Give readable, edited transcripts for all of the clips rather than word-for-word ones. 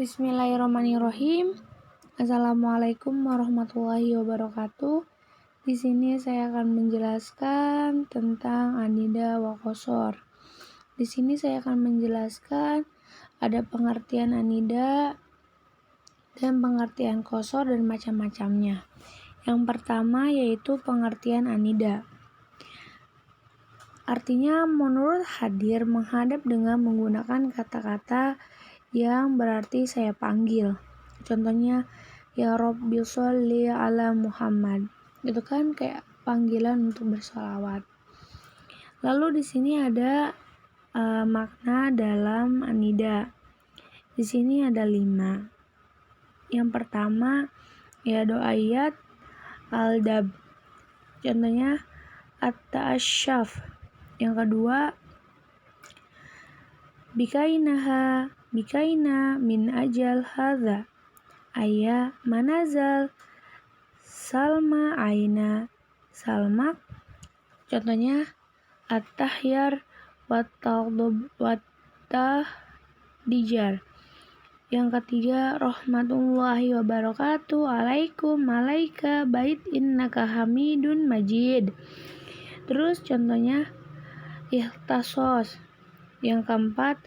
Bismillahirrahmanirrahim. Assalamualaikum warahmatullahi wabarakatuh. Di sini saya akan menjelaskan tentang anida wa qasor. Di sini saya akan menjelaskan ada pengertian anida dan pengertian qasor dan macam-macamnya. Yang pertama yaitu pengertian anida. Artinya menurut hadir menghadap dengan menggunakan kata-kata yang berarti saya panggil. Contohnya ya Rabbi sholli ala Muhammad. Itu kan kayak panggilan untuk bersolawat. Lalu di sini ada makna dalam anida. Di sini ada 5. Yang pertama ya doayat al-dab. Contohnya at-ta'asyaf. Yang kedua bikaina min ajal hadza ayya manazal salma aina salmak. Contohnya at-tahyar wat-tahdijar. Yang ketiga rahmatullahi wabarakatuh alaikum malaika bait innaka hamidun majid. Terus contohnya ikhtasos. Yang keempat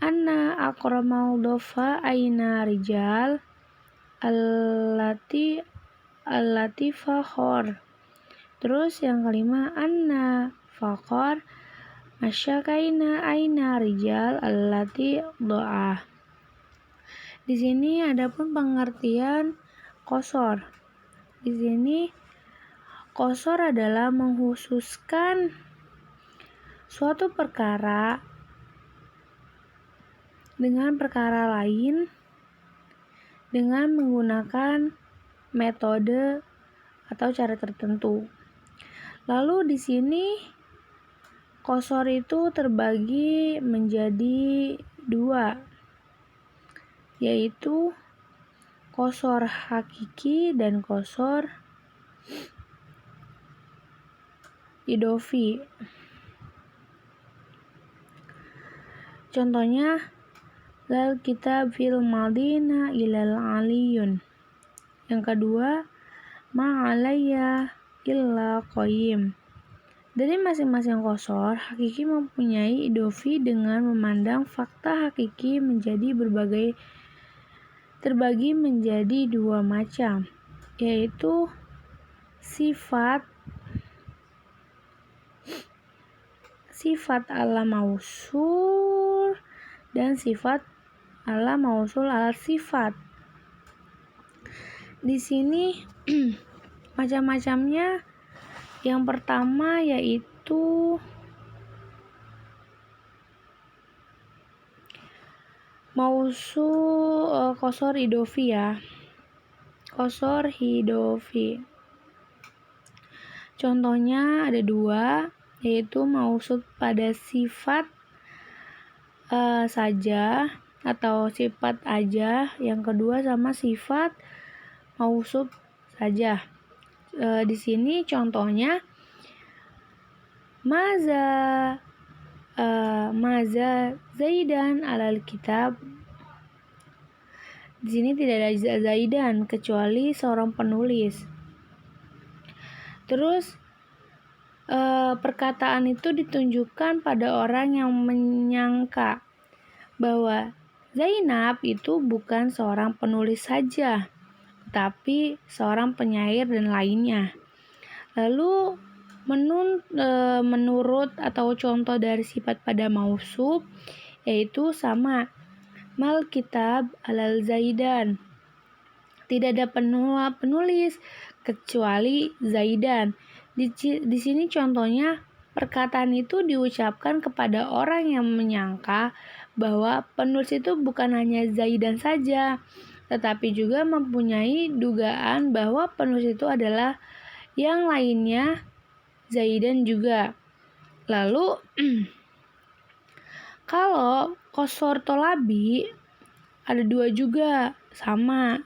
anna akramal dofa aina rijal allati fakhor. Terus yang kelima anna fakhor masyakaina aina rijal allati doa. Di sini ada pun pengertian qasor. Di sini qasor adalah menghususkan suatu perkara dengan perkara lain dengan menggunakan metode atau cara tertentu. Lalu di sini qasor itu terbagi menjadi 2, yaitu qasor hakiki dan qasor idofi. Contohnya lal kitab fil madina ilal aliyun. Yang kedua ma'alayya illa qayyim. Dari masing-masing qasor hakiki mempunyai idofi dengan memandang fakta hakiki terbagi menjadi 2 macam, yaitu sifat ala mausul dan sifat ala mausul ala sifat. Di sini macam-macamnya. Yang pertama yaitu mausul qasor idofi ya. Qasor idofi. Contohnya ada 2, yaitu mausul pada sifat saja atau sifat aja. Yang kedua sama sifat mausuf saja. Di sini contohnya maza zaidan alal kitab. Di sini tidak ada zaidan kecuali seorang penulis. Terus perkataan itu ditunjukkan pada orang yang menyangka bahwa Zainab itu bukan seorang penulis saja, tetapi seorang penyair dan lainnya. Lalu menurut atau contoh dari sifat pada mausuf yaitu sama mal kitab alal zaidan. Tidak ada penulis kecuali zaidan. Di sini contohnya perkataan itu diucapkan kepada orang yang menyangka bahwa penulis itu bukan hanya zaidan saja, tetapi juga mempunyai dugaan bahwa penulis itu adalah yang lainnya zaidan juga. Lalu kalau qasor tolabi ada 2 juga sama.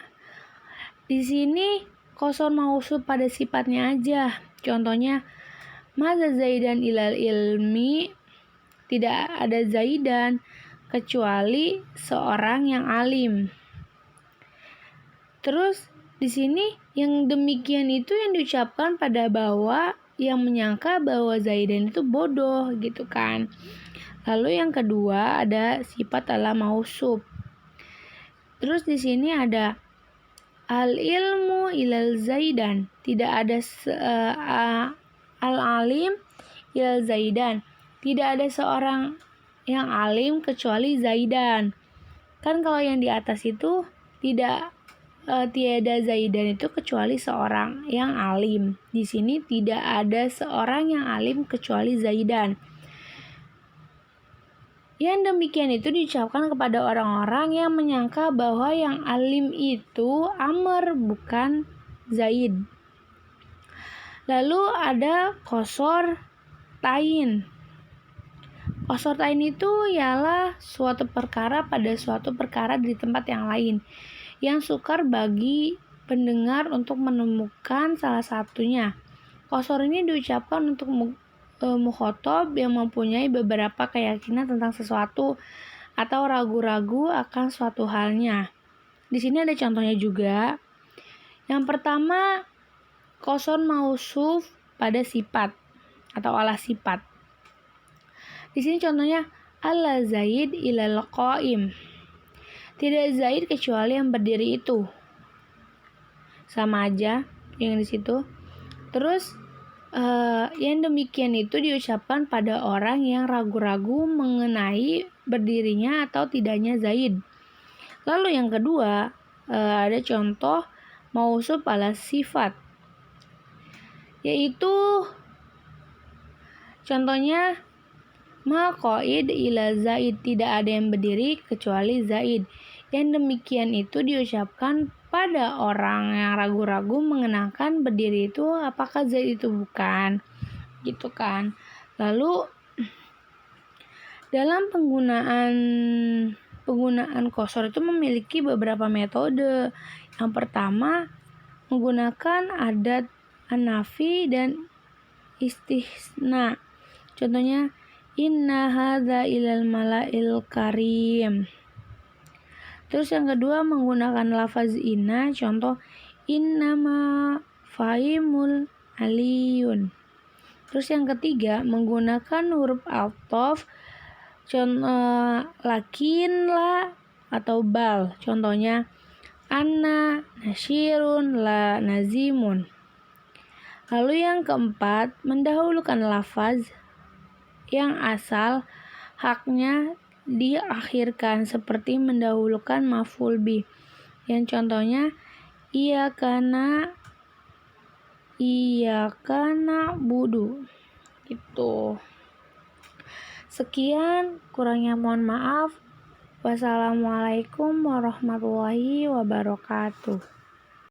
Di sini qasor mausuf pada sifatnya aja. Contohnya maza zaidan ilal ilmi, tidak ada zaidan kecuali seorang yang alim. Terus di sini yang demikian itu yang diucapkan pada bahwa yang menyangka bahwa Zaidan itu bodoh gitu kan. Lalu yang kedua ada sifat ala mausuf. Terus di sini ada al ilmu ilal Zaidan, tidak ada al alim ilal Zaidan, tidak ada seorang yang alim kecuali Zaidan. Kan kalau yang di atas itu tiada Zaidan itu kecuali seorang yang alim. Di sini tidak ada seorang yang alim kecuali Zaidan. Yang demikian itu diucapkan kepada orang-orang yang menyangka bahwa yang alim itu Amr bukan Zaid. Lalu ada qasar tain. Qasar tain itu ialah suatu perkara pada suatu perkara di tempat yang lain, yang sukar bagi pendengar untuk menemukan salah satunya. Qasar ini diucapkan untuk mukhotob yang mempunyai beberapa keyakinan tentang sesuatu atau ragu-ragu akan suatu halnya. Di sini ada contohnya juga. Yang pertama, qasar mausuf pada sifat atau ala sifat. Di sini contohnya alla Zaid ilal qaim. Tidak Zaid kecuali yang berdiri itu. Sama aja yang di situ. Terus yang demikian itu diucapkan pada orang yang ragu-ragu mengenai berdirinya atau tidaknya Zaid. Lalu yang kedua ada contoh mausuf ala sifat, yaitu contohnya ma qaid ila Zaid, tidak ada yang berdiri kecuali Zaid. Yang demikian itu diucapkan pada orang yang ragu-ragu mengenakan berdiri itu apakah Zaid itu bukan, gitu kan. Lalu dalam penggunaan qasar itu memiliki beberapa metode. Yang pertama menggunakan adat an-nafi dan istisna. Contohnya inna hadza ilal mala'il karim. Terus yang kedua menggunakan lafaz inna, contoh innama fahimul aliyun. Terus yang ketiga menggunakan huruf athof, lakin, la, atau bal. Contohnya anna nasyirun la nazimun. Lalu yang keempat mendahulukan lafaz yang asal haknya diakhirkan seperti mendahulukan maf'ul bih. Yang contohnya iyakana budu. Gitu. Sekian, kurangnya mohon maaf. Wassalamualaikum warahmatullahi wabarakatuh.